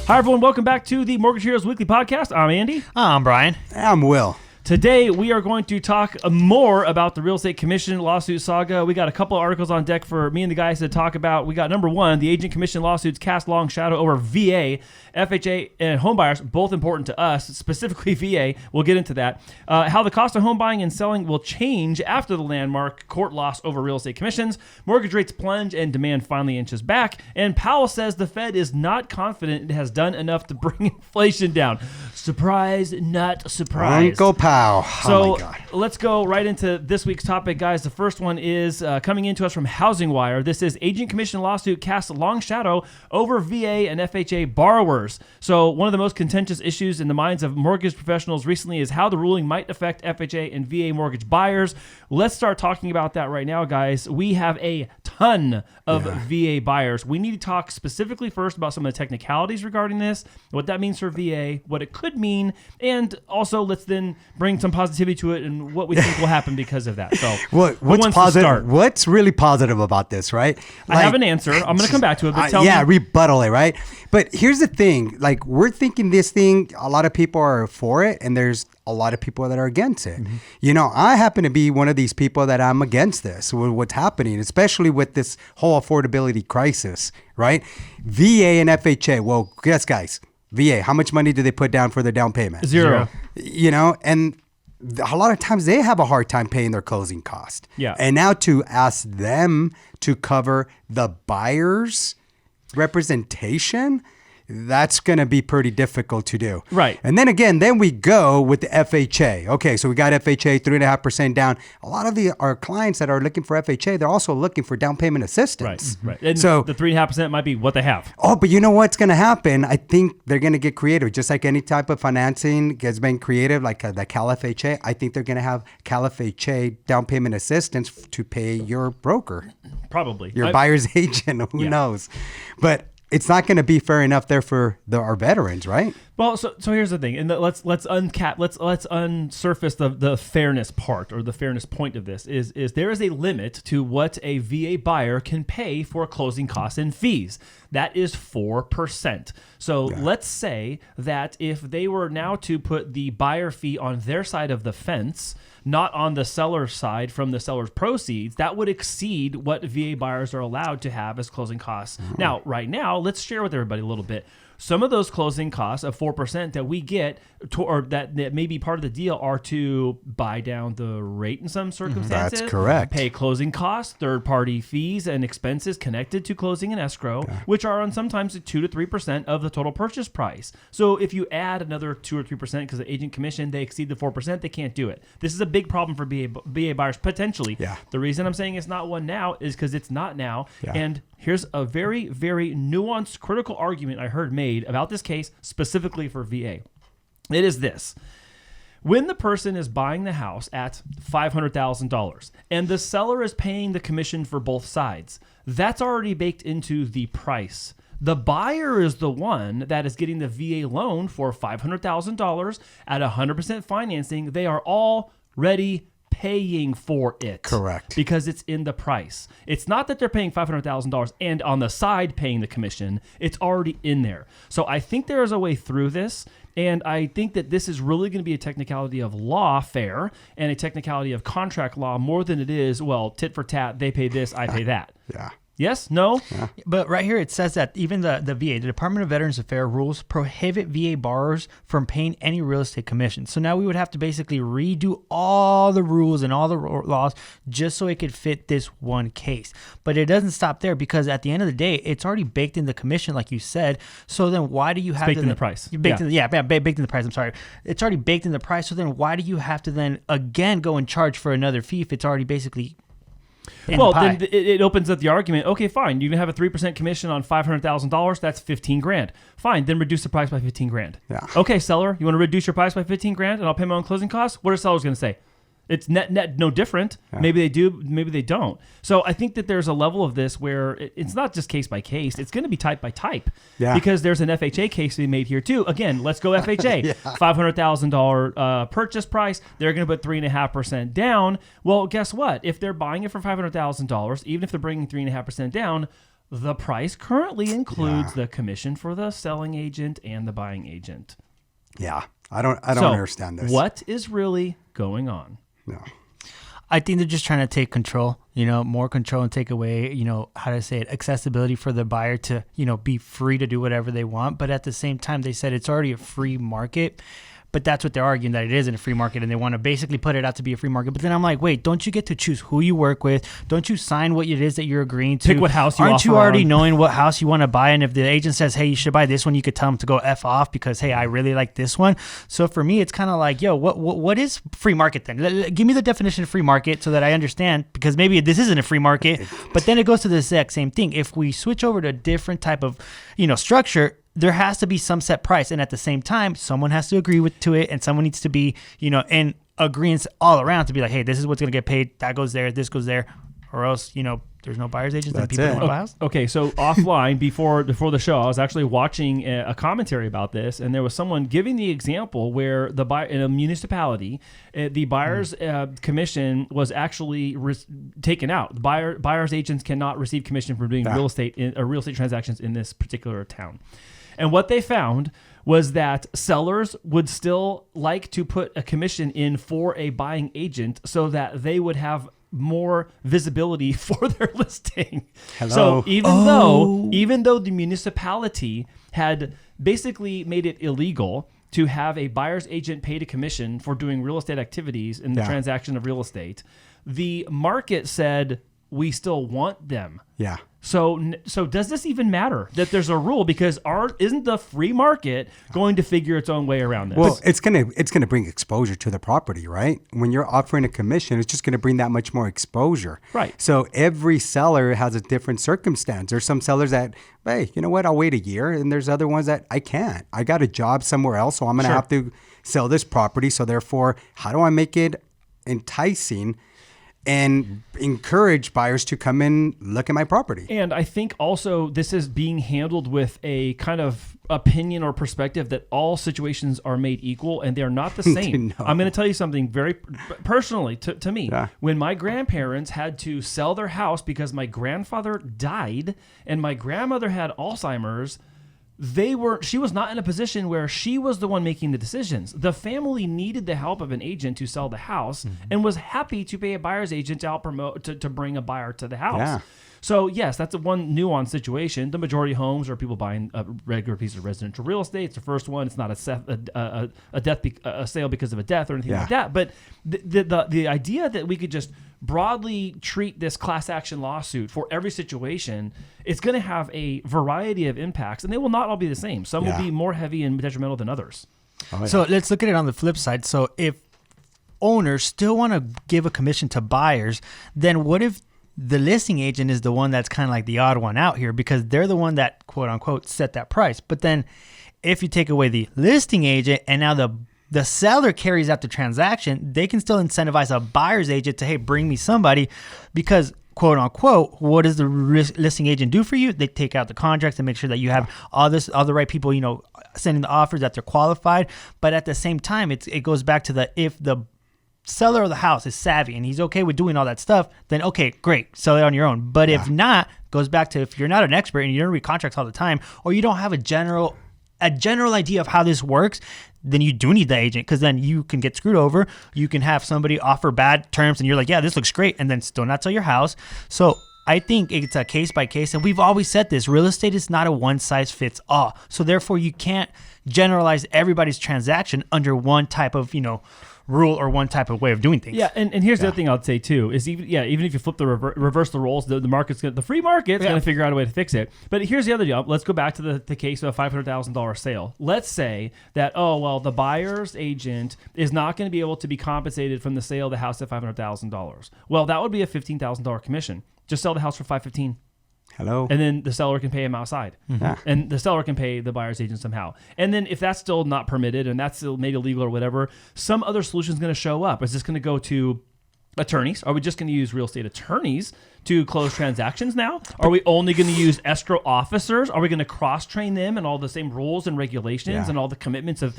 Hi, everyone. Welcome back to the Mortgage Heroes Weekly Podcast. I'm Andy. I'm Brian. I'm Will. Today, we are going to talk more about the Real Estate Commission lawsuit saga. We got a couple of articles on deck for me and the guys to talk about. We got number one, the agent commission lawsuits cast long shadow over VA, FHA, and homebuyers, both important to us, specifically VA. We'll get into that. How the cost of home buying and selling will change after the landmark court loss over real estate commissions. Mortgage rates plunge and demand finally inches back. And Powell says the Fed is not confident it has done enough to bring inflation down. Surprise, not surprise. Uncle Powell. So let's go right into this week's topic, guys. The first one is coming into us from Housing Wire. This is agent commission lawsuit casts a long shadow over VA and FHA borrowers. So one of the most contentious issues in the minds of mortgage professionals recently is how the ruling might affect FHA and VA mortgage buyers. Let's start talking about that right now, guys. We have a ton of VA buyers. We need to talk specifically first about some of the technicalities regarding this, what that means for VA, what it could mean, and also let's then bring some positivity to it and what we think will happen because of that. So what's positive? What's really positive about this, right? I have an answer. I'm going to come back to it, but tell me. Rebuttal it, right? But here's the thing. Like, we're thinking this thing, a lot of people are for it, and there's a lot of people that are against it. Mm-hmm. You know, I happen to be one of these people that I'm against this, what's happening, especially with this whole affordability crisis, right? VA and FHA. Well, guess, guys, VA, how much money do they put down for their down payment? Zero. You know, and a lot of times they have a hard time paying their closing cost. Yeah. And now to ask them to cover the buyer's representation, that's going to be pretty difficult to do. Right. And then again, we go with the FHA. Okay, so we got FHA, 3.5% down. A lot of our clients that are looking for FHA, they're also looking for down payment assistance. Right. And so the 3.5% might be what they have. Oh, but you know what's going to happen? I think they're going to get creative. Just like any type of financing has been creative, like the Cal FHA, I think they're going to have Cal FHA down payment assistance to pay your broker. Probably. Your buyer's agent. Who knows? But it's not going to be fair enough there for our veterans, right? Well, so here's the thing, and let's unsurface the fairness part or the fairness point of this is there is a limit to what a VA buyer can pay for closing costs and fees. That is 4%. So let's say that if they were now to put the buyer fee on their side of the fence, not on the seller's side from the seller's proceeds, that would exceed what VA buyers are allowed to have as closing costs. Mm-hmm. Now, right now, let's share with everybody a little bit. Some of those closing costs of 4% that we get, or that may be part of the deal, are to buy down the rate in some circumstances. That's correct. Pay closing costs, third-party fees, and expenses connected to closing and escrow, which are on sometimes 2 to 3% of the total purchase price. So if you add another 2 or 3% because the agent commission, they exceed the 4%, they can't do it. This is a big problem for BA buyers, potentially. Yeah. The reason I'm saying it's not one now is because it's not now. Yeah. And here's a very, very nuanced, critical argument I heard made about this case specifically for VA. It is this. When the person is buying the house at $500,000 and the seller is paying the commission for both sides, that's already baked into the price. The buyer is the one that is getting the VA loan for $500,000 at 100% financing. They are already paying for it. Correct. Because it's in the price. It's not that they're paying $500,000 and on the side paying the commission. It's already in there. So I think there is a way through this. And I think that this is really going to be a technicality of lawfare and a technicality of contract law more than it is, well, tit for tat, they pay this, I pay that. Yeah. Yes? No? Yeah. But right here it says that even the VA, the Department of Veterans Affairs rules prohibit VA borrowers from paying any real estate commission. So now we would have to basically redo all the rules and all the laws just so it could fit this one case. But it doesn't stop there because at the end of the day, it's already baked in the commission, like you said. So then why do you have baked in the price? Baked in the price. I'm sorry. It's already baked in the price. So then why do you have to then again go and charge for another fee if it's already basically well, then it opens up the argument. Okay, fine. You can have a 3% commission on $500,000. That's $15,000. Fine. Then reduce the price by $15,000. Yeah. Okay, seller, you want to reduce your price by $15,000 and I'll pay my own closing costs? What are sellers going to say? It's net no different. Yeah. Maybe they do, maybe they don't. So I think that there's a level of this where it's not just case by case. It's going to be type by type. Yeah. Because there's an FHA case to be made here too. Again, let's go FHA. Yeah. $500,000 purchase price. They're going to put 3.5% down. Well, guess what? If they're buying it for $500,000, even if they're bringing 3.5% down, the price currently includes the commission for the selling agent and the buying agent. Yeah. I don't understand this. What is really going on? No. I think they're just trying to take control, more control and take away, how to say it, accessibility for the buyer to, be free to do whatever they want. But at the same time, they said it's already a free market. But that's what they're arguing, that it isn't a free market, and they want to basically put it out to be a free market. But then I'm like, wait, don't you get to choose who you work with? Don't you sign what it is that you're agreeing to? Pick what house you Aren't you offer already on? knowing what house you want to buy? And if the agent says, hey, you should buy this one, you could tell them to go F off because, hey, I really like this one. So for me, it's kind of like, yo, what is free market then? Give me the definition of free market so that I understand, because maybe this isn't a free market. But then it goes to the exact same thing. If we switch over to a different type of, structure, there has to be some set price, and at the same time, someone has to agree to it, and someone needs to be, in agreement all around to be like, hey, this is what's going to get paid. That goes there. This goes there, or else, there's no buyer's agents and people don't want to buy a house. Okay, so offline before the show, I was actually watching a commentary about this, and there was someone giving the example where the buyer in a municipality, the buyer's commission was actually taken out. The buyer's agents cannot receive commission for doing real estate transactions in this particular town. And what they found was that sellers would still like to put a commission in for a buying agent so that they would have more visibility for their listing. Hello. So even though the municipality had basically made it illegal to have a buyer's agent paid a commission for doing real estate activities in the transaction of real estate, the market said we still want them. Yeah. So does this even matter that there's a rule? Because isn't the free market going to figure its own way around this? Well, it's gonna bring exposure to the property, right? When you're offering a commission, it's just gonna bring that much more exposure. Right. So every seller has a different circumstance. There's some sellers that, hey, you know what? I'll wait a year, and there's other ones that I can't. I got a job somewhere else, so I'm gonna have to sell this property. So therefore, how do I make it enticing and encourage buyers to come in, look at my property? And I think also this is being handled with a kind of opinion or perspective that all situations are made equal, and they're not the same. No. I'm going to tell you something very personally to me. Yeah. When my grandparents had to sell their house because my grandfather died and my grandmother had Alzheimer's, she was not in a position where she was the one making the decisions. The family needed the help of an agent to sell the house and was happy to pay a buyer's agent to help promote to bring a buyer to the house. Yeah. So yes, that's a one nuanced situation. The majority of homes are people buying a regular piece of residential real estate. It's the first one. It's not a sale because of a death or anything like that. But the idea that we could just broadly treat this class action lawsuit for every situation, it's going to have a variety of impacts, and they will not all be the same. Some will be more heavy and detrimental than others. Oh, yeah. So let's look at it on the flip side. So if owners still want to give a commission to buyers, then what if the listing agent is the one that's kind of like the odd one out here, because they're the one that, quote unquote, set that price? But then if you take away the listing agent and now the seller carries out the transaction, they can still incentivize a buyer's agent to, hey, bring me somebody, because, quote unquote, what does the listing agent do for you? They take out the contracts and make sure that you have all the right people, sending the offers, that they're qualified. But at the same time, it goes back to if the seller of the house is savvy and he's okay with doing all that stuff, then okay, great, sell it on your own. But if not, goes back to, if you're not an expert and you don't read contracts all the time, or you don't have a general idea of how this works, then you do need the agent, because then you can get screwed over. You can have somebody offer bad terms and you're like, yeah, this looks great, and then still not sell your house. So I think it's a case by case, and we've always said this, real estate is not a one size fits all. So therefore you can't generalize everybody's transaction under one type of, rule or one type of way of doing things. Yeah, and here's the other thing I'd say too is even if you flip the reverse the roles, the free market's going to figure out a way to fix it. But here's the other deal. Let's go back to the case of a $500,000 sale. Let's say that the buyer's agent is not going to be able to be compensated from the sale of the house at $500,000. Well, that would be a $15,000 commission. Just sell the house for $515,000. Hello. And then the seller can pay him outside. Mm-hmm. And the seller can pay the buyer's agent somehow. And then if that's still not permitted and that's still made illegal or whatever, some other solution is going to show up. Is this going to go to attorneys? Are we just going to use real estate attorneys to close transactions now? Are we only going to use escrow officers? Are we going to cross-train them and all the same rules and regulations and all the commitments of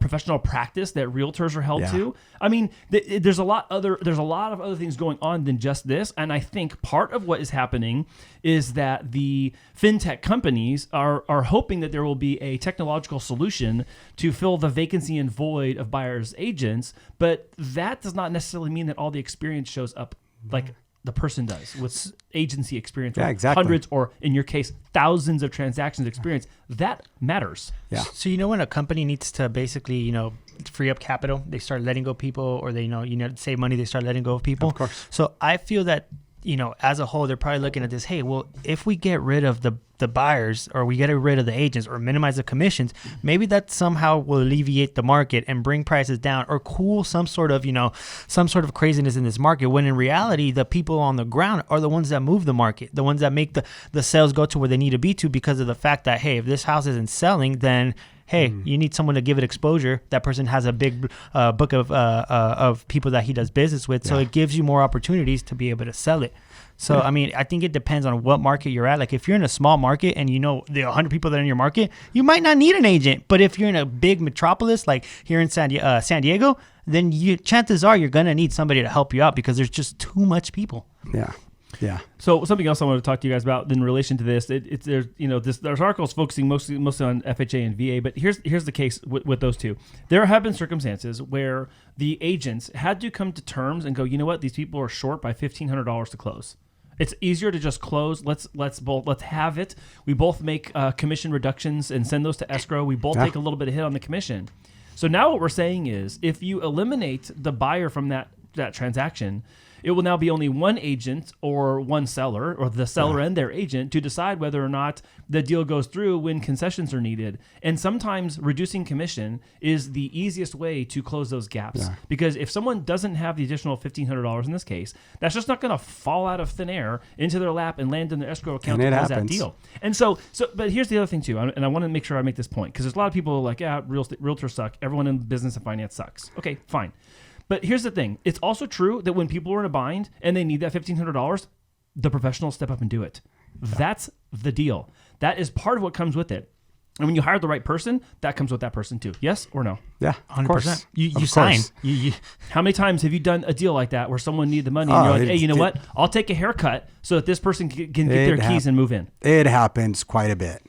professional practice that realtors are held to? I mean, there's a lot of other things going on than just this, and I think part of what is happening is that the fintech companies are hoping that there will be a technological solution to fill the vacancy and void of buyers agents, but that does not necessarily mean that all the experience shows up like the person does with agency experience, hundreds or in your case thousands of transactions experience. That matters. Yeah. So when a company needs to basically free up capital, they start letting go people, or they save money, they start letting go of people. Of course. So I feel that as a whole, they're probably looking at this, hey, well, if we get rid of the buyers, or we get rid of the agents, or minimize the commissions, maybe that somehow will alleviate the market and bring prices down, or cool some sort of craziness in this market, when in reality, the people on the ground are the ones that move the market, the ones that make the sales go to where they need to be to, because of the fact that, hey, if this house isn't selling, then hey, you need someone to give it exposure. That person has a big book of people that he does business with. So it gives you more opportunities to be able to sell it. So, I mean, I think it depends on what market you're at. Like if you're in a small market and the 100 people that are in your market, you might not need an agent. But if you're in a big metropolis, like here in San Diego, then chances are you're going to need somebody to help you out, because there's just too much people. Yeah. Yeah. So something else I want to talk to you guys about in relation to this, there's articles focusing mostly on FHA and VA, but here's the case with those two. There have been circumstances where the agents had to come to terms and go, you know what, these people are short by $1,500 to close. It's easier to just close. Let's have it. We both make commission reductions and send those to escrow. We both take a little bit of hit on the commission. So now what we're saying is, if you eliminate the buyer from that transaction, it will now be only one agent or one seller, or the seller and their agent, to decide whether or not the deal goes through when concessions are needed. And sometimes reducing commission is the easiest way to close those gaps. Yeah. Because if someone doesn't have the additional $1,500 in this case, that's just not going to fall out of thin air into their lap and land in their escrow account to close that deal. And so, but here's the other thing too, and I want to make sure I make this point, because there's a lot of people like, realtors suck. Everyone in business and finance sucks. Okay, fine. But here's the thing. It's also true that when people are in a bind and they need that $1,500, the professionals step up and do it. Yeah. That's the deal. That is part of what comes with it. And when you hire the right person, that comes with that person too. Yes or no? Yeah, 100%. Of course. You sign. How many times have you done a deal like that where someone needed the money and you're like, hey, you know what? I'll take a haircut so that this person can get their keys and move in. It happens quite a bit.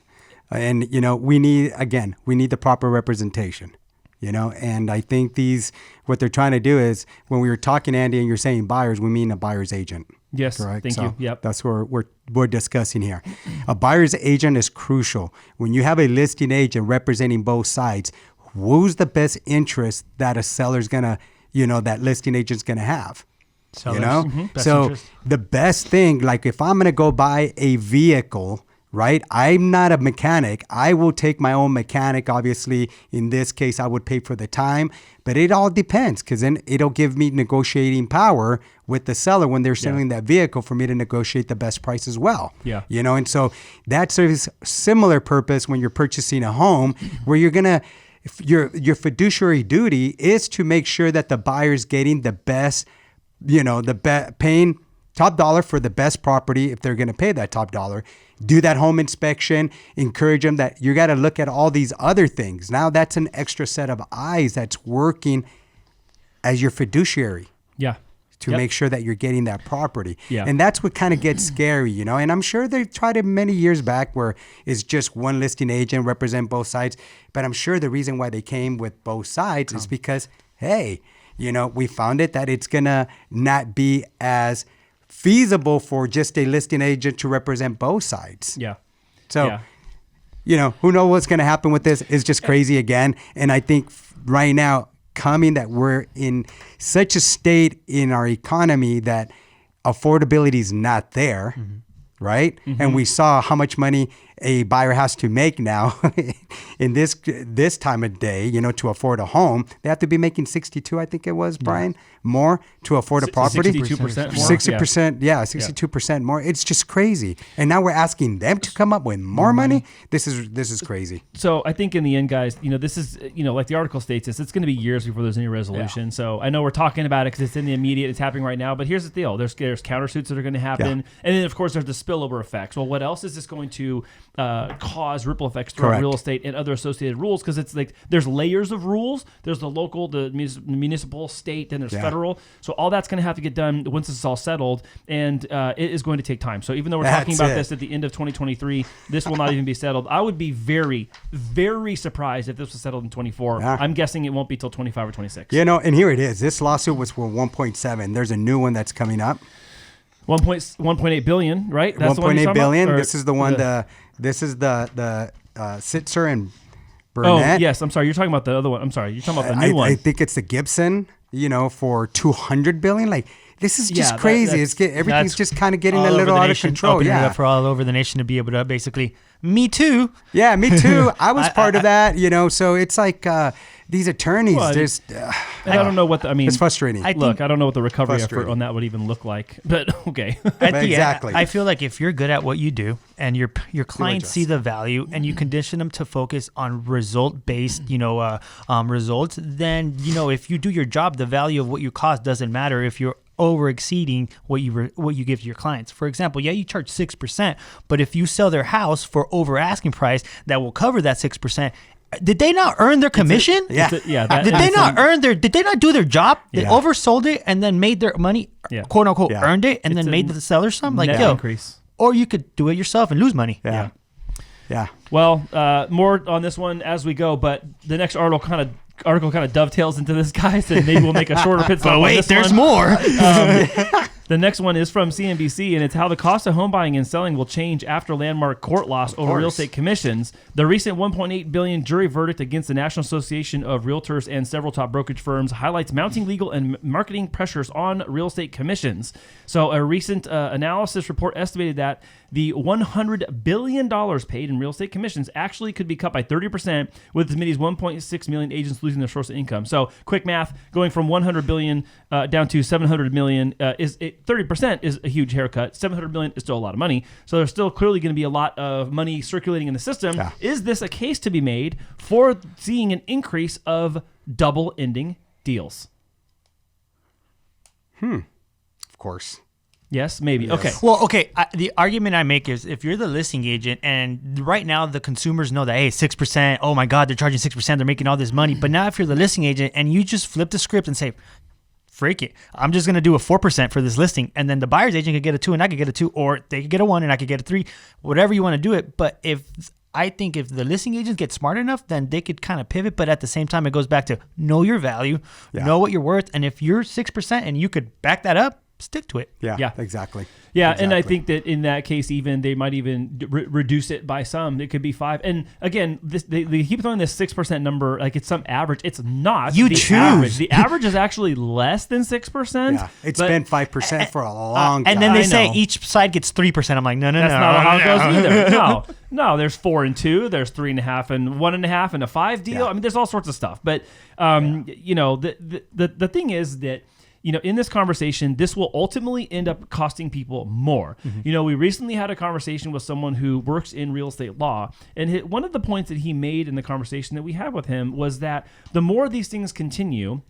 And, we need the proper representation. And I think what they're trying to do is, when we were talking, Andy, and you're saying buyers, we mean a buyer's agent. Yes, correct? Thank you. Yep. That's what we're discussing here. A buyer's agent is crucial. When you have a listing agent representing both sides, who's the best interest that a seller's gonna, that listing agent's gonna have? Sellers. Best interest. The best thing, like if I'm gonna go buy a vehicle, right? I'm not a mechanic. I will take my own mechanic. Obviously, in this case, I would pay for the time, but it all depends, because then it'll give me negotiating power with the seller when they're selling that vehicle, for me to negotiate the best price as well. Yeah. And so that serves similar purpose when you're purchasing a home, where you're going to, your fiduciary duty is to make sure that the buyer's getting the best, paying top dollar for the best property if they're going to pay that top dollar. Do that home inspection, encourage them that you got to look at all these other things. Now that's an extra set of eyes that's working as your fiduciary. Yeah. To make sure that you're getting that property. Yeah. And that's what kind of gets scary, And I'm sure they've tried it many years back where it's just one listing agent represent both sides. But I'm sure the reason why they came with both sides is because, hey, we found it that it's going to not be as feasible for just a listing agent to represent both sides. Yeah. So, who knows what's going to happen with this? It's just crazy again. And I think right now, that we're in such a state in our economy that affordability is not there, right? Mm-hmm. And we saw how much money a buyer has to make now in this time of day, to afford a home. They have to be making 62, I think it was, Brian, more to afford a property. 62% more. 60%, 62% more. It's just crazy. And now we're asking them to come up with more money. This is crazy. So I think in the end, guys, this is, like the article states, it's going to be years before there's any resolution. Yeah. So I know we're talking about it because it's in the immediate, it's happening right now. But here's the deal: there's countersuits that are going to happen, and then of course there's the spillover effects. Well, what else is this going to cause ripple effects throughout real estate and other associated rules? Because it's like there's layers of rules. There's the local, the municipal, state, then there's federal. So all that's going to have to get done once this is all settled, and it is going to take time. So even though we're talking about this at the end of 2023, this will not even be settled. I would be very, very surprised if this was settled in 24. Yeah. I'm guessing it won't be till 25 or 26. And here it is. This lawsuit was for 1.7. There's a new one that's coming up. 1.8 billion, right? That's 1.8 billion. This is the one. This is the Sitzer and Burnett. Oh yes, I'm sorry. You're talking about the other one. I'm sorry. You're talking about the new one. I think it's the Gibson. For 200 billion. Like, this is just crazy. Everything's just kind of getting a little out of control. Opening it up for all over the nation to be able to basically, me too. Yeah, me too. I was part of that. So it's like these attorneys just. I don't know what it's frustrating. I don't know what the recovery effort on that would even look like. But okay. Exactly. I feel like if you're good at what you do and your clients see the value and you condition them to focus on result-based, results, then if you do your job, the value of what you cost doesn't matter if you're over exceeding what you give to your clients. For example, you charge 6%, but if you sell their house for over asking price that will cover that 6%, did they not earn their commission? Did they not do their job? They oversold it and then made their money, quote unquote, earned it, and then made the seller some increase. Or you could do it yourself and lose money. Yeah. Well, more on this one as we go, but the next article kind of dovetails into this, guys, and maybe we'll make a shorter pit stop. Oh wait, there's more. The next one is from CNBC, and it's how the cost of home buying and selling will change after landmark court loss over real estate commissions. The recent $1.8 billion jury verdict against the National Association of Realtors and several top brokerage firms highlights mounting legal and marketing pressures on real estate commissions. So a recent analysis report estimated that the $100 billion paid in real estate commissions actually could be cut by 30%, with as many as 1.6 million agents losing their source of income. So quick math, going from $100 billion down to $700 million, 30% is a huge haircut. $700 million is still a lot of money. So there's still clearly going to be a lot of money circulating in the system. Yeah. Is this a case to be made for seeing an increase of double-ending deals? Of course. Yes, maybe. Yes. Okay. Well, okay. The argument I make is if you're the listing agent and right now the consumers know that, hey, 6%, oh my God, they're charging 6%, they're making all this money. But now if you're the listing agent and you just flip the script and say, freak it, I'm just going to do a 4% for this listing. And then the buyer's agent could get a 2 and I could get a 2, or they could get a 1 and I could get a 3, whatever you want to do it. But I think if the listing agents get smart enough, then they could kind of pivot. But at the same time, it goes back to know your value, know what you're worth. And if you're 6% and you could back that up, stick to it. Yeah, exactly. Yeah, exactly. And I think that in that case, even they might even reduce it by some. It could be 5. And again, they keep throwing this 6% number like it's some average. It's not. You the choose. Average. The average is actually less than 6%. Yeah, it's been 5% for a long time. And then they say each side gets 3%. I'm like, no. That's not how it goes either. No, there's 4 and 2. There's 3.5 and 1.5 and a 5 deal. Yeah. I mean, there's all sorts of stuff. But the thing is that, in this conversation, this will ultimately end up costing people more. Mm-hmm. We recently had a conversation with someone who works in real estate law, and one of the points that he made in the conversation that we had with him was that the more these things continue,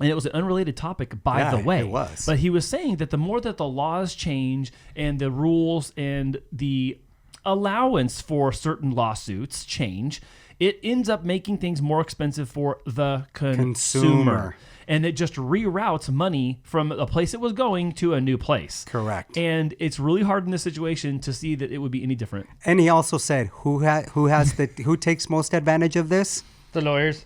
and it was an unrelated topic, by the way. It was. But he was saying that the more that the laws change and the rules and the allowance for certain lawsuits change, it ends up making things more expensive for the consumer. And it just reroutes money from a place it was going to a new place. Correct. And it's really hard in this situation to see that it would be any different. And he also said, who takes most advantage of this? The lawyers.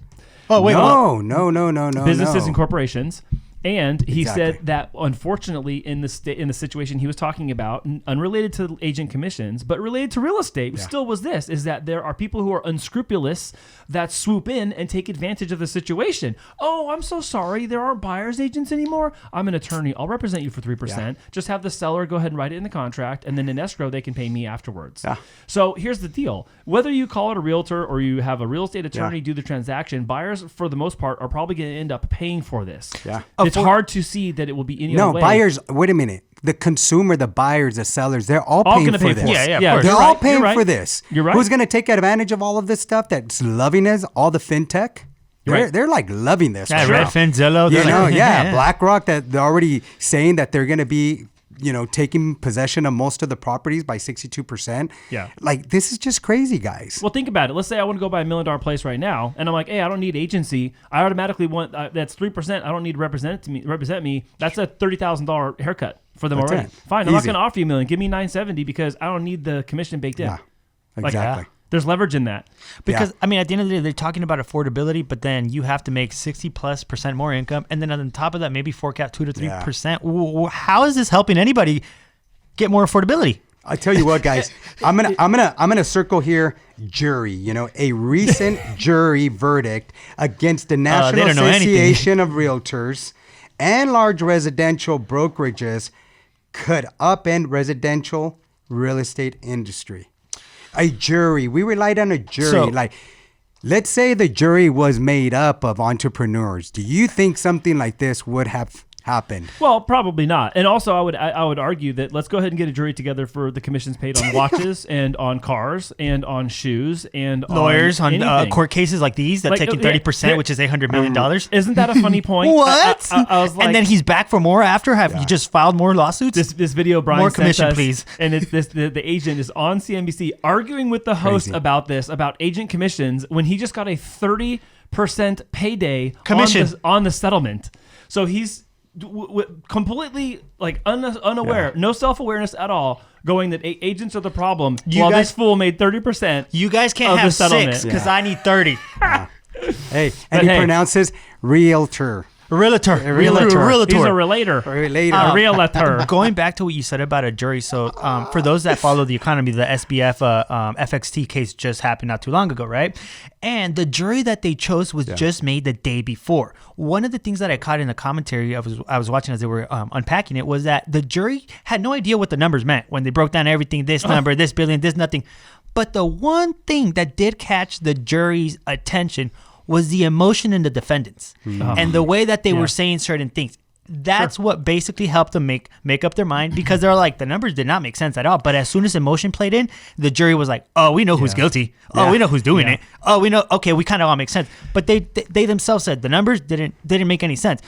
Oh wait, no. Businesses and corporations. And he Exactly. said that unfortunately in the situation he was talking about, unrelated to agent commissions, but related to real estate, still was this, is that there are people who are unscrupulous that swoop in and take advantage of the situation. Oh, I'm so sorry. There aren't buyer's agents anymore. I'm an attorney. I'll represent you for 3%. Just have the seller go ahead and write it in the contract. And then in escrow, they can pay me afterwards. Yeah. So here's the deal. Whether you call it a realtor or you have a real estate attorney do the transaction, buyers for the most part are probably going to end up paying for this. Yeah. It's hard to see that it will be any other way. No, buyers, wait a minute. The consumer, the buyers, the sellers, they're all paying gonna for pay this. for it. Yeah, Yeah, of course. They're you're all right. paying You're right. for this. You're right. Who's going to take advantage of all of this stuff that's loving us, all the fintech? They're like loving this. Yeah, right now. Redfin, Zillow. You they're know, like, yeah, BlackRock, that they're already saying that they're going to be, taking possession of most of the properties by 62%. Yeah. Like, this is just crazy, guys. Well, think about it. Let's say I want to go buy $1 million place right now, and I'm like, hey, I don't need agency. I automatically want that's 3%. I don't need to represent me. That's a $30,000 haircut for them That's already. it. Fine, I'm not Easy. going to offer you $1 million. Give me $970 because I don't need the commission baked in. Yeah, Like, exactly. there's leverage in that. Because I mean, at the end of the day, they're talking about affordability, but then you have to make 60+% more income, and then on top of that, maybe forecast 2 to 3%. How is this helping anybody get more affordability? I tell you what, guys, I'm gonna circle here. Jury, a recent jury verdict against the National don't know anything. Association of Realtors and large residential brokerages could upend residential real estate industry. A jury. We relied on a jury. So- Let's say the jury was made up of entrepreneurs. Do you think something like this would have happened? Well, probably not. And also, I would argue that let's go ahead and get a jury together for the commissions paid on watches and on cars and on shoes and Lawyers on anything. court cases like these that Like, taking yeah, 30%, yeah. which is $800 million. Isn't that a funny point? What? I was like, and then he's back for more after? Have you just filed more lawsuits? this video Brian More sent commission, us, please. And it's the agent is on CNBC arguing with the host Crazy. about agent commissions when he just got a 30% payday Commission. on the settlement. So he's completely like unaware, no self-awareness at all, going that agents are the problem. While guys- this fool made 30%. You guys of can't the have settlement. 6 because I need 30. Hey, But and he hey. pronounces realtor. Realtor. realtor. He's a relator. Relator. A realtor. Going back to what you said about a jury, so for those that follow the economy, the SBF FXT case just happened not too long ago, right? And the jury that they chose was just made the day before. One of the things that I caught in the commentary I was watching as they were unpacking it was that the jury had no idea what the numbers meant when they broke down everything, this number, this billion, this nothing. But the one thing that did catch the jury's attention was the emotion in the defendants and the way that they were saying certain things. That's what basically helped them make up their mind, because they're like, the numbers did not make sense at all. But as soon as emotion played in, the jury was like, oh, we know who's guilty. Oh, we know who's doing it. Oh, we know. Okay, we kind of all make sense. But they themselves said the numbers didn't make any sense.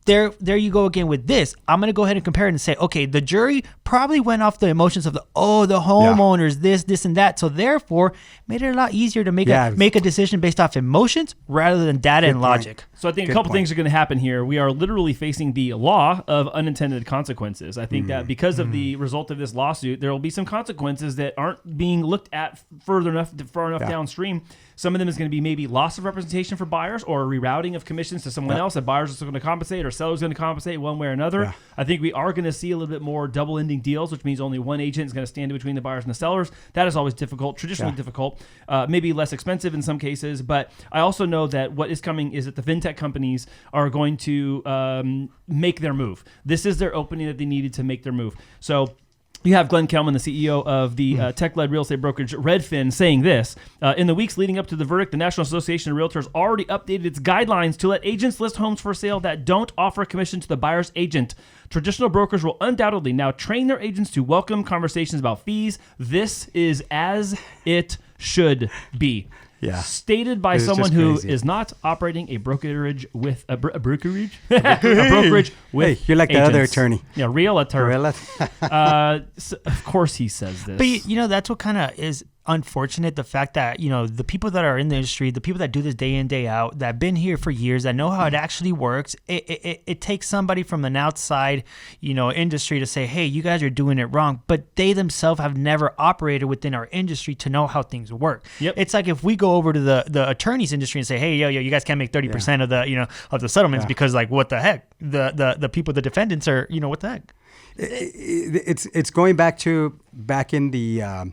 There you go again with this. I'm going to go ahead and compare it and say, okay, the jury probably went off the emotions of the homeowners, this, and that. So therefore, made it a lot easier to make a decision based off emotions rather than data and logic. So I think a couple things are going to happen here. We are literally facing the law of unintended consequences. I think that because of the result of this lawsuit, there will be some consequences that aren't being looked at far enough downstream. Some of them is going to be maybe loss of representation for buyers or rerouting of commissions to someone else that buyers are going to compensate or sellers going to compensate one way or another. Yeah. I think we are going to see a little bit more double-ending deals, which means only one agent is going to stand in between the buyers and the sellers. That is always difficult, traditionally difficult, maybe less expensive in some cases. But I also know that what is coming is that the fintech companies are going to make their move. This is their opening that they needed to make their move. So you have Glenn Kelman, the CEO of the tech-led real estate brokerage Redfin, saying this. In the weeks leading up to the verdict, the National Association of Realtors already updated its guidelines to let agents list homes for sale that don't offer a commission to the buyer's agent. Traditional brokers will undoubtedly now train their agents to welcome conversations about fees. This is as it should be. Yeah. Stated by It's someone just who crazy. is not operating a brokerage with a brokerage a brokerage with Hey, you're like the other attorney. Yeah, realtor. Realtor. So of course he says this. But that's what kind of is unfortunate, the fact that, the people that are in the industry, the people that do this day in, day out, that have been here for years, that know how it actually works, it takes somebody from an outside, industry to say, hey, you guys are doing it wrong. But they themselves have never operated within our industry to know how things work. Yep. It's like if we go over to the attorneys industry and say, hey, yo, you guys can't make 30% of the, of the settlements because, like, what the heck? The people, the defendants are, what the heck? It's going back in the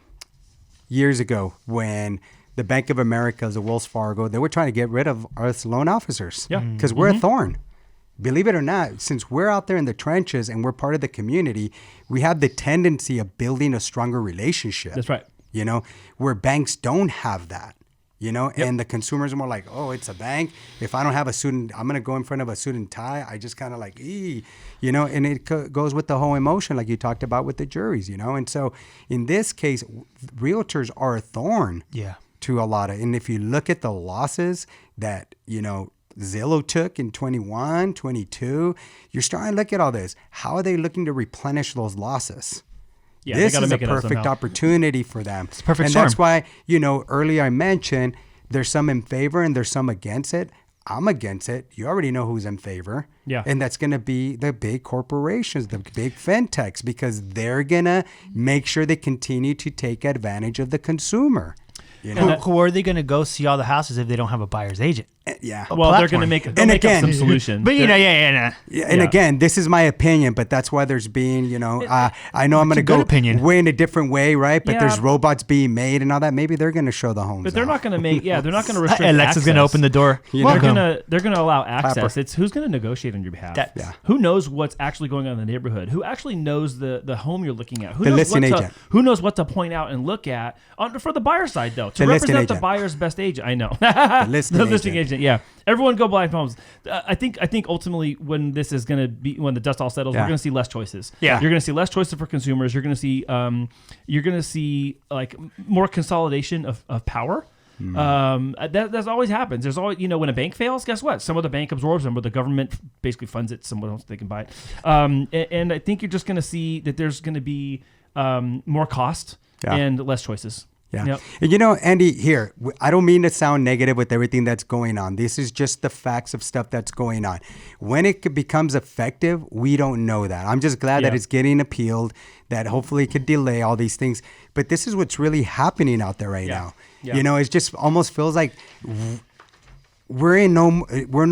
years ago when the Bank of America, the Wells Fargo, they were trying to get rid of us loan officers. Yeah. Because we're a thorn. Believe it or not, since we're out there in the trenches and we're part of the community, we have the tendency of building a stronger relationship. That's right. Where banks don't have that. And the consumers are more like, oh, it's a bank. If I don't have a suit, I'm going to go in front of a suit and tie. I just kind of like, and it goes with the whole emotion like you talked about with the juries, And so in this case, realtors are a thorn to a lot of, and if you look at the losses that, Zillow took in 21, 22, you're starting to look at all this. How are they looking to replenish those losses? Yeah, this is a perfect opportunity for them. It's a perfect and storm. That's why, earlier I mentioned there's some in favor and there's some against it. I'm against it. You already know who's in favor. Yeah. And that's going to be the big corporations, the big fintechs, because they're going to make sure they continue to take advantage of the consunger. Who are they going to go see all the houses if they don't have a buyer's agent? Yeah. Well, they're going to make up some solution. But And again, this is my opinion, but that's why there's being, I know I'm going to go way in a different way, right? But there's robots being made and all that. Maybe they're going to show the homes. But they're not going to make. Yeah, they're not going to restrict. Alexa's going to open the door. They're going to allow access. It's who's going to negotiate on your behalf. Who knows what's actually going on in the neighborhood? Who actually knows the home you're looking at? Who knows listing agent. Who knows what to point out and look at for the buyer side though? To represent the buyer's best agent. I know. The listing agent. Yeah. Everyone go blind homes. I think ultimately when this is going to be, when the dust all settles, we're going to see less choices. Yeah. You're going to see less choices for consumers. You're going to see like more consolidation of power. That's always happens. There's always, when a bank fails, guess what? Some of the bank absorbs them, but the government basically funds it. Someone else, they can buy it. And I think you're just going to see that there's going to be more cost and less choices. Yeah. Yep. And Andy, here, I don't mean to sound negative with everything that's going on. This is just the facts of stuff that's going on. When it becomes effective, we don't know that. I'm just glad that it's getting appealed, that hopefully it could delay all these things. But this is what's really happening out there right now. Yeah. It just almost feels like we're no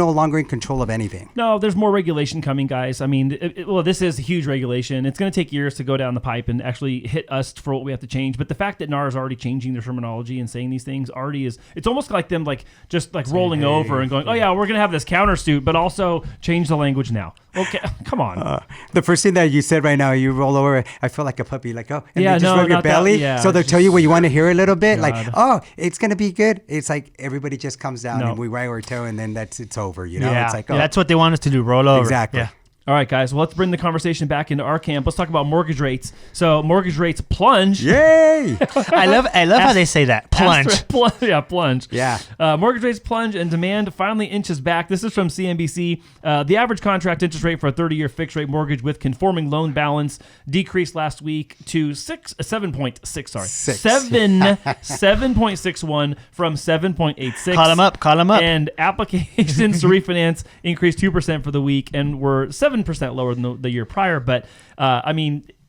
longer in control of anything. No, there's more regulation coming, guys. I mean, this is a huge regulation. It's going to take years to go down the pipe and actually hit us for what we have to change. But the fact that NAR is already changing their terminology and saying these things already is, it's almost like them just rolling over and going, oh yeah, we're going to have this countersuit, but also change the language now. Okay, come on. The first thing that you said right now, you roll over, I feel like a puppy, like, oh, and yeah, they just rub your belly. So they'll tell you what you want to hear a little bit. God. Like, oh, it's going to be good. It's like everybody just comes down and we wag our toe and then it's over, Yeah. It's like, that's what they want us to do, roll over. Exactly. Yeah. All right, guys. Well, let's bring the conversation back into our camp. Let's talk about mortgage rates. So mortgage rates plunge. Yay! I love how they say that. Plunge. Plunge. Yeah. Mortgage rates plunge and demand finally inches back. This is from CNBC. The average contract interest rate for a 30-year fixed rate mortgage with conforming loan balance decreased last week to 7.61 from 7.86. Call them up. And applications to refinance increased 2% for the week and were 7% lower than the year prior. But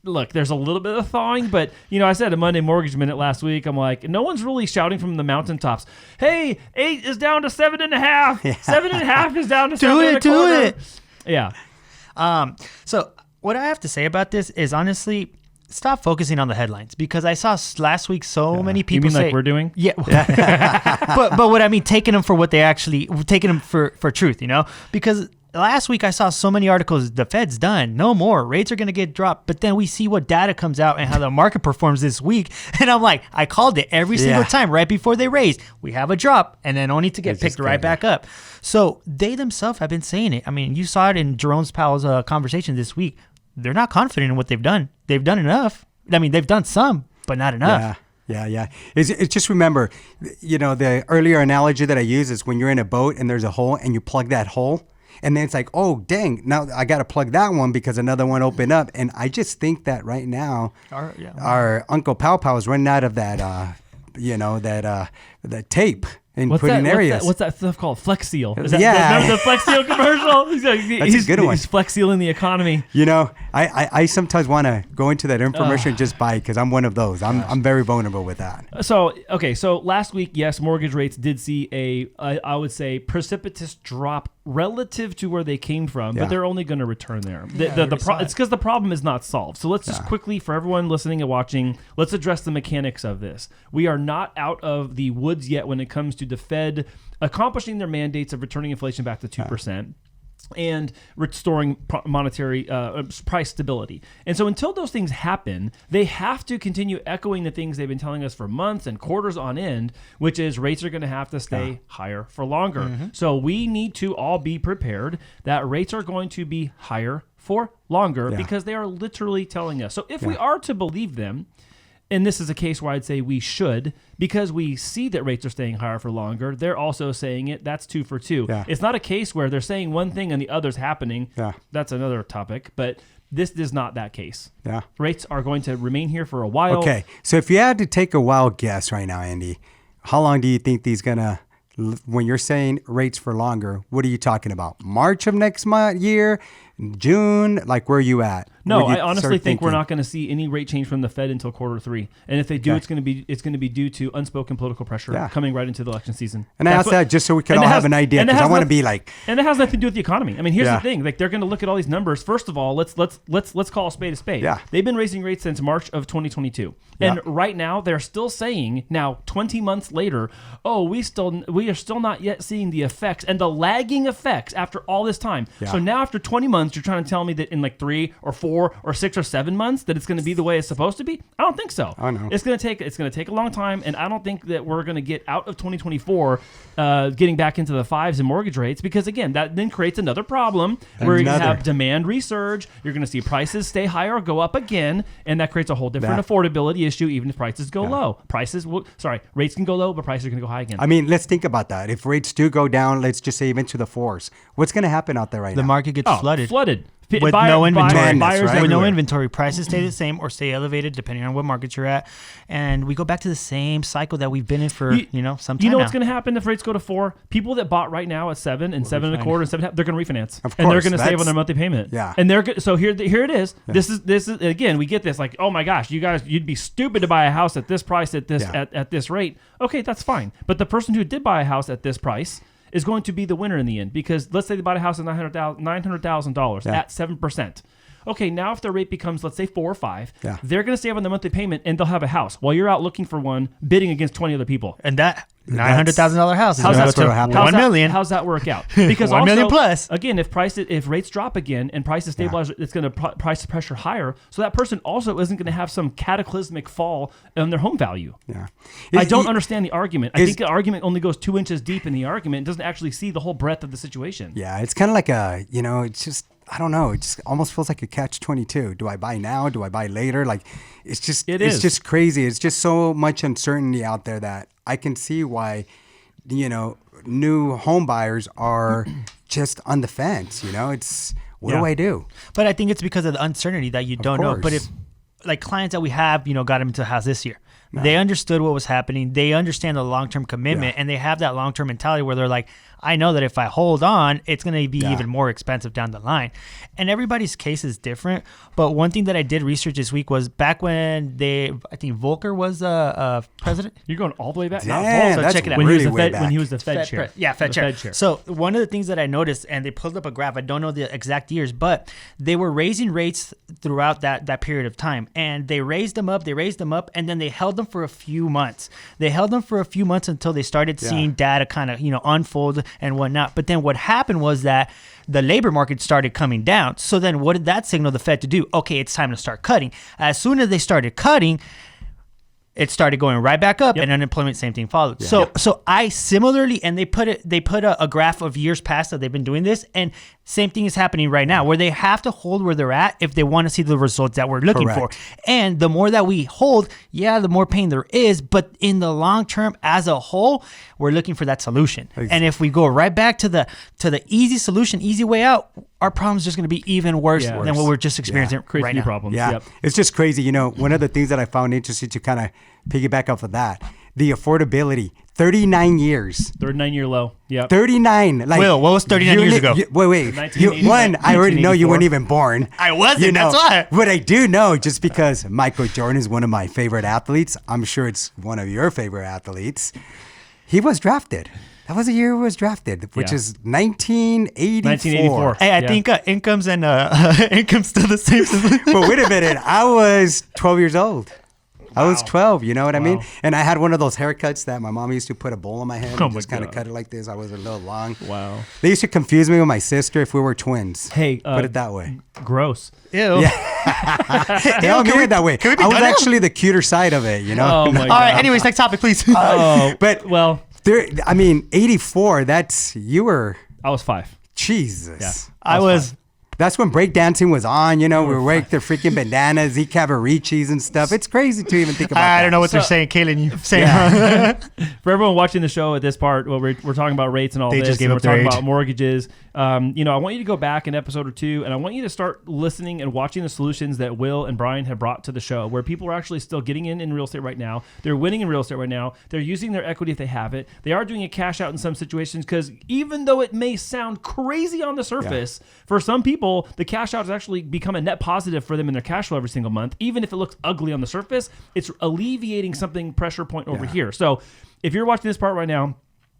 look, there's a little bit of thawing, but I said a Monday Mortgage Minute last week. I'm like, no one's really shouting from the mountaintops. Hey, 8 is down to 7.5. 7.5 is down to 7.25. Do it. Yeah. So what I have to say about this is honestly, stop focusing on the headlines, because I saw last week many people you mean say, like we're doing? Yeah. but what I mean, taking them for what they actually, taking them for truth, because last week I saw so many articles, the Fed's done, no more, rates are going to get dropped. But then we see what data comes out and how the market performs this week. And I'm like, I called it every single time right before they raised. We have a drop and then only to get picked right back up. So they themselves have been saying it. I mean, you saw it in Jerome Powell's conversation this week. They're not confident in what they've done. They've done enough. I mean, they've done some, but not enough. Yeah. It's just remember, the earlier analogy that I use is when you're in a boat and there's a hole and you plug that hole. And then it's like, oh, dang, now I got to plug that one because another one opened up. And I just think that right now, our Uncle Pow Pow is running out of that that tape and What's put that, in areas. What's that stuff called? Flex Seal. Is Yeah. Remember the Flex Seal commercial? He's a good one. He's Flex Sealing the economy. I sometimes want to go into that information and just buy it because I'm one of those. I'm very vulnerable with that. So last week, yes, mortgage rates did see I would say precipitous drop relative to where they came from, but they're only going to return there. It's because the problem is not solved. So let's just quickly, for everyone listening and watching, let's address the mechanics of this. We are not out of the woods yet when it comes to the Fed accomplishing their mandates of returning inflation back to 2%. And restoring monetary price stability. And so until those things happen, they have to continue echoing the things they've been telling us for months and quarters on end, which is rates are going to have to stay higher for longer. Mm-hmm. So we need to all be prepared that rates are going to be higher for longer because they are literally telling us. So if we are to believe them, and this is a case where I'd say we should, because we see that rates are staying higher for longer, they're also saying it. That's 2 for 2. Yeah. It's not a case where they're saying one thing and the other's happening. Yeah. That's another topic. But this is not that case. Yeah. Rates are going to remain here for a while. Okay. So if you had to take a wild guess right now, Andy, how long do you think these going to, when you're saying rates for longer, what are you talking about? March of next year? June? Like, where are you at? No, I honestly think we're not going to see any rate change from the Fed until Q3. And if they do, it's going to be due to unspoken political pressure coming right into the election season. And I asked that just so we can all have an idea, because I want to be like. And it has nothing to do with the economy. I mean, here's the thing: like, they're going to look at all these numbers. First of all, let's call a spade a spade. Yeah. They've been raising rates since March of 2022, and right now they're still saying, now 20 months later, we are still not yet seeing the effects and the lagging effects after all this time. Yeah. So now after 20 months, you're trying to tell me that in like 3 or 4 or 6 or 7 months that it's going to be the way it's supposed to be? I don't think so. I know. It's going to take a long time, and I don't think that we're going to get out of 2024 getting back into the 5s in mortgage rates, because again, that then creates another problem where you have demand resurge. You're going to see prices stay higher or go up again, and that creates a whole different affordability issue even if prices go low. Rates can go low, but prices are going to go high again. I mean, let's think about that. If rates do go down, let's just say even to the 4s, what's going to happen out there right now? The market gets flooded. With no inventory. With no inventory, prices stay the same or stay elevated depending on what market you're at, and we go back to the same cycle that we've been in for some time. You know now. What's going to happen if rates go to 4? People that bought right now at 7 and 7.25 and 7, they're going to refinance, and they're going to save on their monthly payment. Yeah, and so here it is. Yeah. This is again, we get this like, oh my gosh, you guys, you'd be stupid to buy a house at this price at this at this rate. Okay, that's fine, but the person who did buy a house at this price is going to be the winner in the end, because let's say they bought a house at $900,000 at 7%. Okay, now if their rate becomes, let's say, 4 or 5, they're going to save on their monthly payment, and they'll have a house while you're out looking for one, bidding against 20 other people. And that $900,000 house is $1 million. How's that work out? Because $1 million plus. Again, if rates drop again and prices stabilize, it's going to price pressure higher. So that person also isn't going to have some cataclysmic fall on their home value. Yeah, I don't understand the argument. I think the argument only goes 2 inches deep in the argument. It doesn't actually see the whole breadth of the situation. Yeah, it's kind of like it's just. I don't know. It just almost feels like a catch-22. Do I buy now? Do I buy later? Like, it's just just crazy. It's just so much uncertainty out there that I can see why, new home buyers are just on the fence. It's what do I do? But I think it's because of the uncertainty that you don't know. But if like clients that we have, got them into the house this year. No. They understood what was happening. They understand the long-term commitment, and they have that long-term mentality where they're like, I know that if I hold on, it's going to be even more expensive down the line. And everybody's case is different. But one thing that I did research this week was back when I think Volcker was president. You're going all the way back? Damn, so that's check it out. Really when he was the Fed chair. Fed chair. So one of the things that I noticed, and they pulled up a graph, I don't know the exact years, but they were raising rates throughout that period of time. And they raised them up, and then they held them for a few months. They held them for a few months until they started seeing data kind of, unfold and whatnot. But then what happened was that the labor market started coming down. So then what did that signal the Fed to do? Okay, it's time to start cutting. As soon as they started cutting, it started going right back up, and unemployment, same thing followed. Yeah. So I similarly, and they put a graph of years past that they've been doing this, and same thing is happening right now, where they have to hold where they're at if they want to see the results that we're looking for. And the more that we hold, the more pain there is, but in the long term, as a whole, we're looking for that solution. Exactly. And if we go right back to the easy solution, easy way out, our problem's just going to be even worse than what we're just experiencing right now. Problems. Yeah, it's just crazy. One of the things that I found interesting to kind of piggyback off of that the affordability. 39 years. 39-year low. Yep. 39. Like, Will, what was 39 years ago? Wait. 1980, I already know you weren't even born. I wasn't, that's why. But I do know, just because Michael Jordan is one of my favorite athletes, I'm sure it's one of your favorite athletes. He was drafted. That was the year he was drafted, which is 1984. Hey, I think income's and income's still the same. But wait a minute. I was 12 years old. I was 12, you know what I mean? And I had one of those haircuts that my mom used to put a bowl on my head and just kind of cut it like this. I was a little long. Wow. They used to confuse me with my sister if we were twins. Hey. Put it that way. Gross. Ew. Yeah. They don't mean it that way. I was actually the cuter side of it, you know? Oh, my God. All right, anyways, next topic, please. But, well, 84, you were, I was 5. Jesus. Yeah. I was That's when breakdancing was on, you know, we were wearing the freaking bandanas, Cavaricis and stuff. It's crazy to even think about that. I don't know what they're saying, Kaylin. You saying For everyone watching the show at this part, well, we're talking about rates and all They this. just gave and up we're their talking age. about mortgages. I want you to go back an episode or two, and I want you to start listening and watching the solutions that Will and Brian have brought to the show, where people are actually still getting in real estate right now. They're winning in real estate right now. They're using their equity if they have it. They are doing a cash out in some situations, because even though it may sound crazy on the surface, for some people, the cash out has actually become a net positive for them in their cash flow every single month. Even if it looks ugly on the surface, it's alleviating something pressure point over here. So if you're watching this part right now,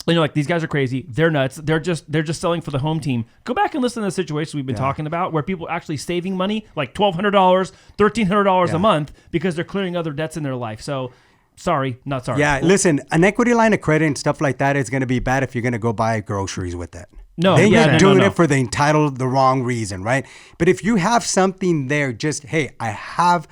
and you're like, these guys are crazy, they're nuts, they're just selling for the home team, go back and listen to the situations we've been talking about, where people are actually saving money, like $1,200, $1,300 a month, because they're clearing other debts in their life. So sorry, not sorry. Yeah, listen, an equity line of credit and stuff like that is going to be bad if you're going to go buy groceries with it. No, then yeah, you're no, doing no. it for the wrong reason, right? But if you have something there, just, hey, I have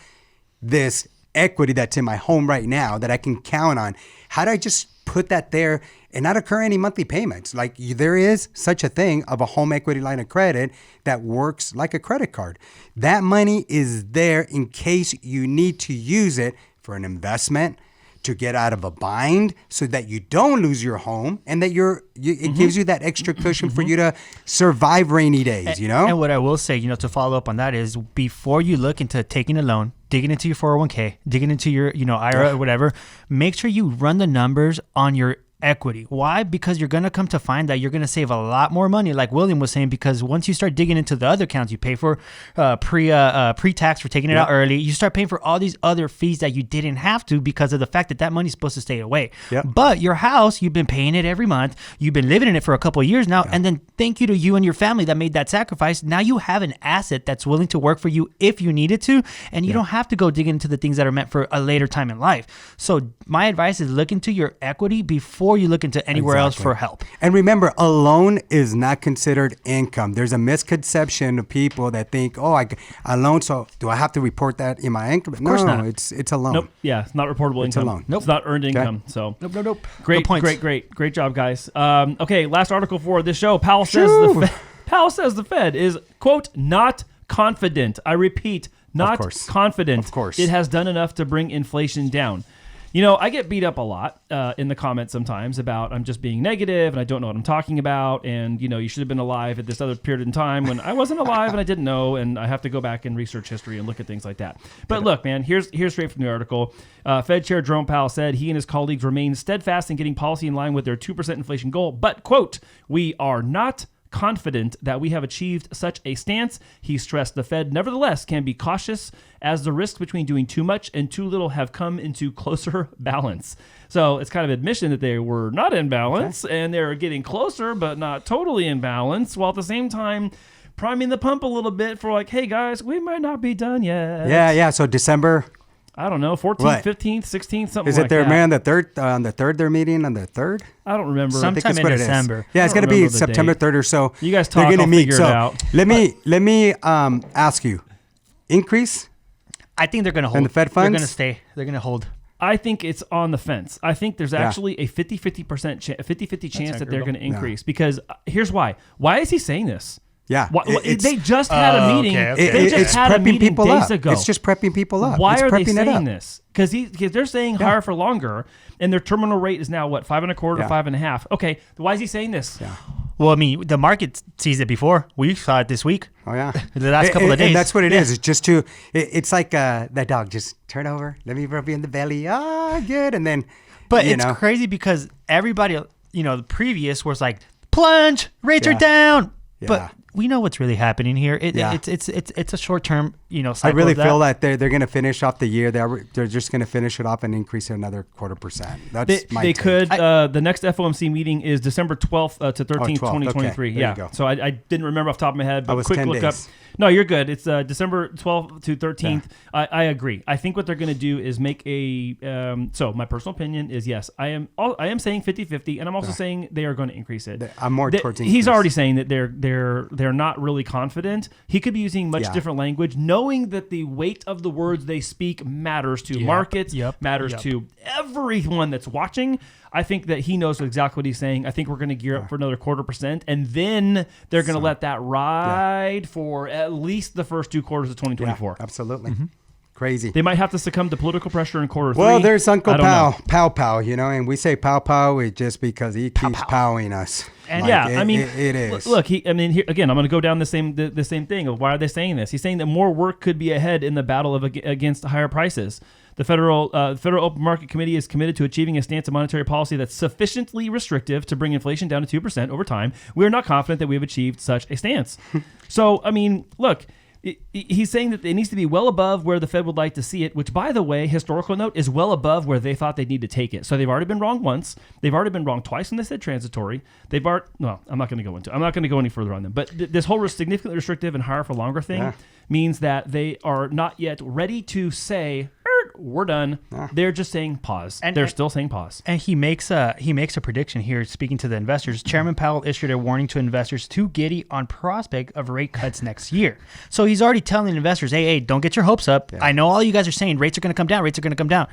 this equity that's in my home right now that I can count on. How do I just put that there and not incur any monthly payments? Like, there is such a thing of a home equity line of credit that works like a credit card. That money is there in case you need to use it for an investment, to get out of a bind, so that you don't lose your home, and that it gives you that extra cushion for you to survive rainy days, you know? And what I will say, to follow up on that is, before you look into taking a loan, digging into your 401k, digging into your, IRA or whatever, make sure you run the numbers on your equity. Why? Because you're going to come to find that you're going to save a lot more money, like William was saying, because once you start digging into the other accounts, you pay for pre-tax for taking it out early. You start paying for all these other fees that you didn't have to, because of the fact that money's supposed to stay away. But your house, you've been paying it every month. You've been living in it for a couple of years now. And then thank you to you and your family that made that sacrifice. Now you have an asset that's willing to work for you if you needed to. And you don't have to go dig into the things that are meant for a later time in life. So my advice is, look into your equity before you look into anywhere else for help. And remember, a loan is not considered income. There's a misconception of people that think, a loan, so do I have to report that in my income? Of course not. It's a loan. Nope. Yeah, it's not reportable income. a loan. Nope. It's not earned income. So Nope. Great job, guys. Okay, last article for this show. Powell says the Fed is, quote, not confident. I repeat, not confident. Of course. It has done enough to bring inflation down. I get beat up a lot in the comments sometimes about I'm just being negative and I don't know what I'm talking about, and you should have been alive at this other period in time when I wasn't alive and I didn't know, and I have to go back and research history and look at things like that. But look, man, here's straight from the article. Fed Chair Jerome Powell said he and his colleagues remain steadfast in getting policy in line with their 2% inflation goal, but, quote, we are not confident that we have achieved such a stance. He stressed the Fed nevertheless can be cautious, as the risks between doing too much and too little have come into closer balance. So it's kind of admission that they were not in balance, and they're getting closer but not totally in balance, while at the same time priming the pump a little bit for like, hey guys, we might not be done yet. Yeah. So December, I don't know, 14th, 15th, 16th, something like that. is it their man on the 3rd they're meeting on the 3rd? I don't remember. Sometime in December. Yeah, it's going to be September 3rd or so. You guys talk, They're gonna I'll meet. figure So it out. let me ask you, increase? I think they're going to hold. And the Fed funds? They're going to stay. They're going to hold. I think it's on the fence. I think there's actually a 50-50% chance that they're going to increase, because here's why. Why is he saying this? Yeah. They just had a meeting. Okay. They just had a meeting days ago. It's just prepping people up. Why it's are they prepping saying this? Because they're saying higher for longer, and their terminal rate is now what, 5.25 to 5.5. Okay, why is he saying this? Yeah. Well, I mean, the market sees it before. We saw it this week. Oh yeah. The last couple of days. And that's what it is. It's just it's like that dog. Just turn over. Let me rub you in the belly. Ah, good. And then But it's crazy because everybody, the previous was like, plunge, rates are down. Yeah. But we know what's really happening here. It's a short term, cycle. I really feel that they're going to finish off the year. They're just going to finish it off and increase it another 0.25%. That's my they take. could. The next FOMC meeting is December 12th to 13th, 2023. Okay. Yeah. So I didn't remember off the top of my head, but was quick 10 look days. up. No, you're good. It's December 12th to 13th. Yeah. I agree. I think what they're going to do is make a. So my personal opinion is yes. I am saying 50-50, and I'm also saying they are going to increase it. I'm more towards He's already saying that they're not really confident. He could be using much different language, knowing that the weight of the words they speak matters to markets, matters to everyone that's watching. I think that he knows exactly what he's saying. I think we're going to gear up for another 0.25%, and then they're going to let that ride for at least the first 2 quarters of 2024. Yeah, absolutely. Mm-hmm. Crazy. They might have to succumb to political pressure in quarter 3. Well, there's Uncle Pow, and we say Pow just because he keeps powing us. And it is. Look, here, again, I'm going to go down the same thing of why are they saying this? He's saying that more work could be ahead in the battle against higher prices. The Federal Open Market Committee is committed to achieving a stance of monetary policy that's sufficiently restrictive to bring inflation down to 2% over time. We are not confident that we have achieved such a stance. So, look, he's saying that it needs to be well above where the Fed would like to see it, which, by the way, historical note, is well above where they thought they'd need to take it. So they've already been wrong once. They've already been wrong twice when they said transitory. I'm not going to go any further on them. But this whole significantly restrictive and higher for longer thing means that they are not yet ready to say, we're done. They're just saying pause. And they're still saying pause. And he makes a prediction here, speaking to the investors. Chairman Powell issued a warning to investors too giddy on prospect of rate cuts next year. So he's already telling investors, hey, don't get your hopes up. Yeah. I know all you guys are saying rates are going to come down.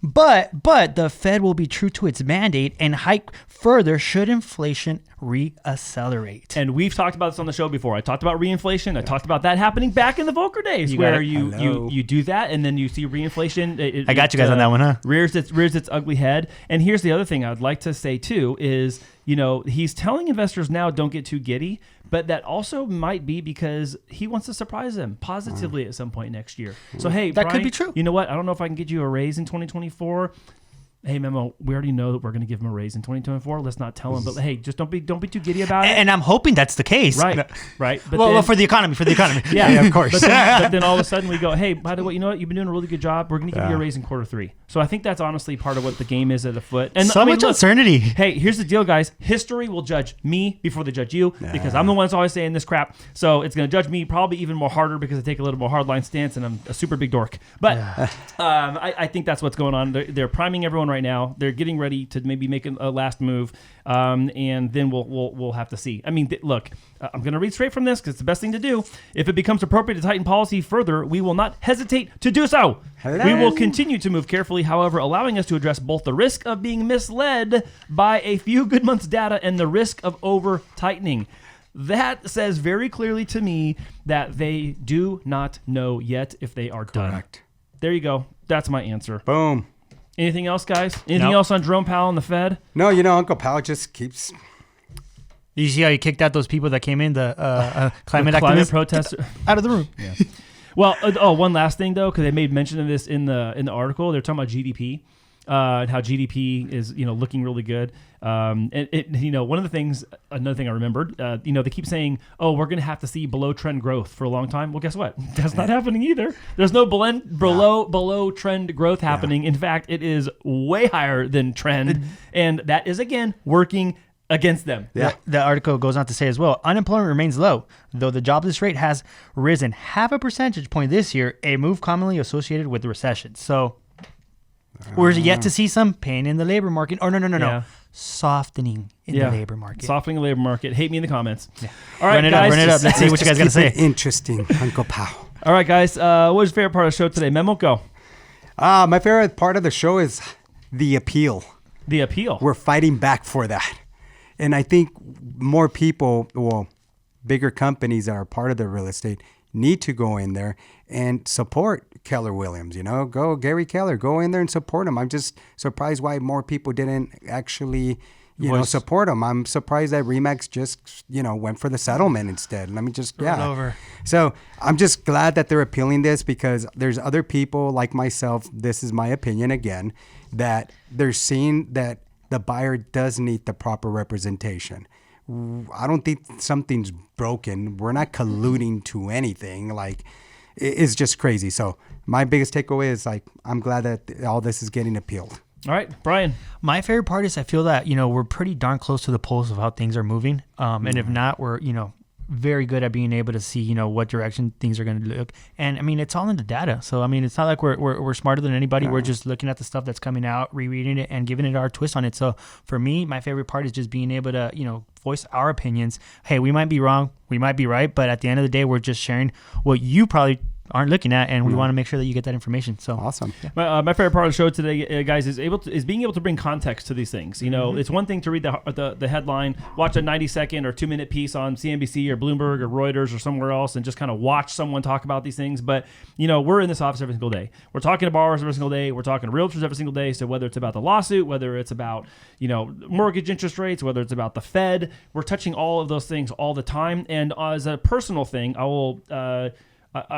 But the Fed will be true to its mandate and hike further should inflation reaccelerate. And we've talked about this on the show before. I talked about reinflation. I talked about that happening back in the Volcker days, where you do that and then you see reinflation. I got you guys on that one, huh? Rears its ugly head. And here's the other thing I would like to say too is, he's telling investors now don't get too giddy, but that also might be because he wants to surprise them positively at some point next year. So, hey, that Brian, could be true. You know what? I don't know if I can get you a raise in 2024. Hey, Memo, we already know that we're going to give him a raise in 2024. Let's not tell him, but hey, just don't be too giddy about it. And I'm hoping that's the case. Right. But well, for the economy. Yeah, of course. But then all of a sudden we go, hey, by the way, you know what? You've been doing a really good job. We're going to give you a raise in quarter 3. So I think that's honestly part of what the game is at afoot. And much uncertainty. Hey, here's the deal, guys. History will judge me before they judge you because I'm the one that's always saying this crap. So it's going to judge me probably even more harder because I take a little more hardline stance and I'm a super big dork. But I think that's what's going on. They're priming everyone right now. They're getting ready to maybe make a last move, and then we'll have to see. Look, I'm going to read straight from this because it's the best thing to do. If it becomes appropriate to tighten policy further, we will not hesitate to do so. We will continue to move carefully, however, allowing us to address both the risk of being misled by a few good months' data and the risk of over-tightening. That says very clearly to me that they do not know yet if they are done. Correct. There you go. That's my answer. Boom. Anything else, guys? Anything else on Jerome Powell and the Fed? No, Uncle Powell just keeps... You see how he kicked out those people that came in, the climate protesters out of the room. Yeah. Well, one last thing though, because they made mention of this in the article. They're talking about GDP, and how GDP is looking really good. And one of the things, another thing I remembered, they keep saying, oh, we're going to have to see below trend growth for a long time. Well, guess what? That's not happening either. There's no below trend growth happening. In fact, it is way higher than trend, and that is again working against them. Yeah. The article goes on to say as well, unemployment remains low, though the jobless rate has risen 0.5 percentage point this year, a move commonly associated with the recession. So we're yet to see some pain in the labor market. Oh, no. Softening in the labor market. Softening the labor market. Hate me in the comments. Yeah. All right, guys. Run it up. Let's see what you guys got to say. Interesting, Uncle Powell. All right, guys. What was your favorite part of the show today? Memo, go. My favorite part of the show is the appeal. The appeal. We're fighting back for that. And I think more people, bigger companies that are part of the real estate need to go in there and support Keller Williams. Go Gary Keller, go in there and support him. I'm just surprised why more people didn't actually, support them. I'm surprised that Remax just, went for the settlement instead. Let me just, over. So I'm just glad that they're appealing this, because there's other people like myself, this is my opinion again, that they're seeing that the buyer does need the proper representation. I don't think something's broken. We're not colluding to anything. Like, it's just crazy. So my biggest takeaway is, like, I'm glad that all this is getting appealed. All right, Brian. My favorite part is I feel that, we're pretty darn close to the pulse of how things are moving. And if not, we're, very good at being able to see, what direction things are going to look. And I mean, it's all in the data. So, I mean, it's not like we're smarter than anybody. We're just looking at the stuff that's coming out, rereading it, and giving it our twist on it. So for me, my favorite part is just being able to, voice our opinions. Hey, we might be wrong. We might be right. But at the end of the day, we're just sharing what you probably aren't looking at, and we want to make sure that you get that information. So awesome. Yeah. My favorite part of the show today, guys, is being able to bring context to these things. It's one thing to read the headline, watch a 90-second or 2-minute piece on CNBC or Bloomberg or Reuters or somewhere else, and just kind of watch someone talk about these things. But we're in this office every single day. We're talking to borrowers every single day. We're talking to realtors every single day. So whether it's about the lawsuit, whether it's about mortgage interest rates, whether it's about the Fed, we're touching all of those things all the time. And as a personal thing, I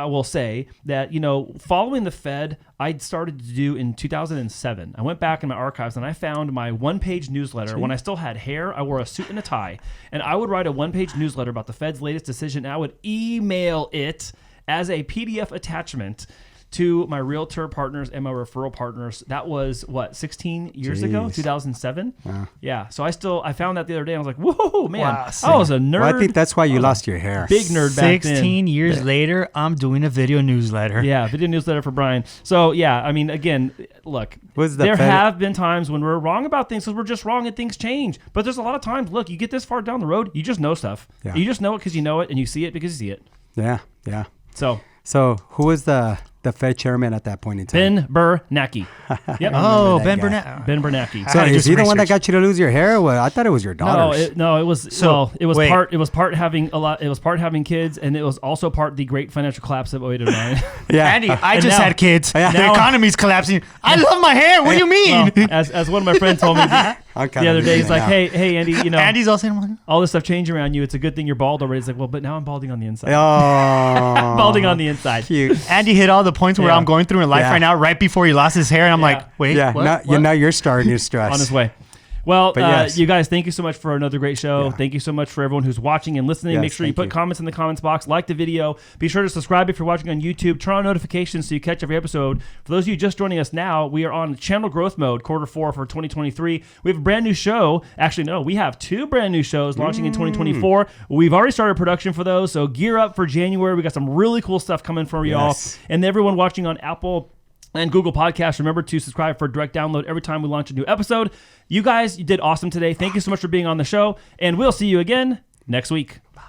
will say that, following the Fed, I started to do in 2007. I went back in my archives and I found my one-page newsletter. When I still had hair, I wore a suit and a tie. And I would write a one-page newsletter about the Fed's latest decision. And I would email it as a PDF attachment to my realtor partners and my referral partners. That was 16 years ago, 2007. Wow. Yeah. So I found that the other day. And I was like, whoa, man, wow, I was a nerd. Well, I think that's why you lost your hair. Big nerd back then. 16 years later, I'm doing a video newsletter. Yeah, video newsletter for Brian. So yeah, I mean, again, look, there have been times when we're wrong about things because we're just wrong and things change. But there's a lot of times, look, you get this far down the road, you just know stuff. Yeah. You just know it because you know it, and you see it because you see it. Yeah, yeah. So who was the Fed chairman at that point in time? Ben Bernanke. Yep. Oh, Ben Bernanke. Ben Bernanke. So is he the one that got you to lose your hair? Well, I thought it was your daughter's. No, it was. So it was part. It was part having a lot. It was part having kids, and it was also part the great financial collapse of 08 and 09. Yeah, Andy, I just had kids. The economy's collapsing. I love my hair. What do you mean? Well, as one of my friends told me the other day, he's like, hey, Andy, Andy's also saying, all this stuff changing around you. It's a good thing you're bald already. It's like, well, but now I'm balding on the inside. Oh, balding on the inside. Cute. Andy hit all the points where I'm going through in life right now, right before he lost his hair, and I'm like, wait, what? Now you're starting to stress. On his way. Well, you guys, thank you so much for another great show. Yeah. Thank you so much for everyone who's watching and listening. Make sure you put comments in the comments box, like the video. Be sure to subscribe if you're watching on YouTube. Turn on notifications so you catch every episode. For those of you just joining us now, we are on channel growth mode, Q4 for 2023. We have a brand new show. Actually, no, we have 2 brand new shows launching in 2024. We've already started production for those, so gear up for January. We got some really cool stuff coming for y'all. And everyone watching on Apple and Google Podcasts, remember to subscribe for direct download every time we launch a new episode. You guys, you did awesome today. Thank you so much for being on the show, and we'll see you again next week. Bye.